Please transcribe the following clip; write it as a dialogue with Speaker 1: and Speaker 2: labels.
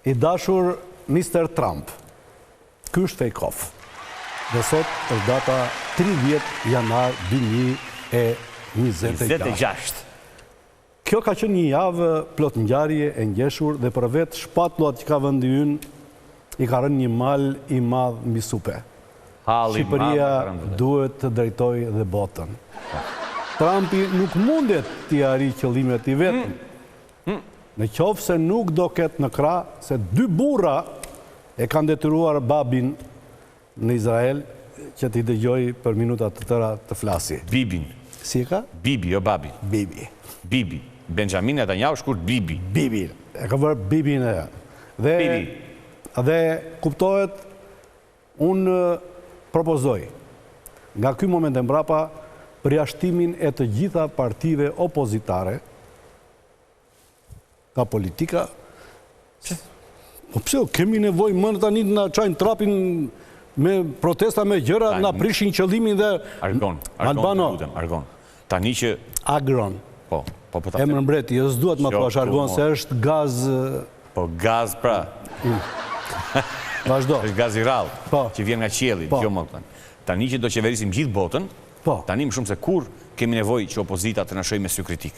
Speaker 1: I dashur Mr. Trump, ky është fake-off. Dhe sot është data 30 janar 2026. Kjo ka qenë një javë plot ngjarje e ngjeshur dhe për vetë shpatullat që ka vendi ynë i ka rënë një mal i madh mbi supe. Shqipëria duhet të drejtojë dhe botën. Trumpi nuk mundet t'i arrijë qëllimet i vetëm. Në qoftë se nuk do ketë në krah se 2 burra e kanë detyruar babin në Izrael që t'i dëgjoj për minuta të tëra të flasi.
Speaker 2: Bibin.
Speaker 1: Si e ka?
Speaker 2: Bibi, jo babi.
Speaker 1: Bibi.
Speaker 2: Bibi. Benjamin Netanyahu shkurt Bibi.
Speaker 1: Bibi. E ka bërë Bibin e. Dhe kuptohet, unë propozoj nga ky moment e mbrapa përjashtimin e të gjitha partive opozitare ka politika. Po pse kemi nevojë më tani të na çajnë trapin me protesta me gjëra, na prishin qëllimin dhe
Speaker 2: Argon. Tani që
Speaker 1: Agron.
Speaker 2: Po ta.
Speaker 1: Emër mbreti, jo s'duhet më thuash argon se është gaz.
Speaker 2: Po gaz pra.
Speaker 1: Vazhdo.
Speaker 2: Është gaz i rrallë që vjen nga qielli, jo më tani. Tani që do qeverisim gjithë botën, tani më shumë se kur kemi nevojë që opozita të na shohë me sy kritik.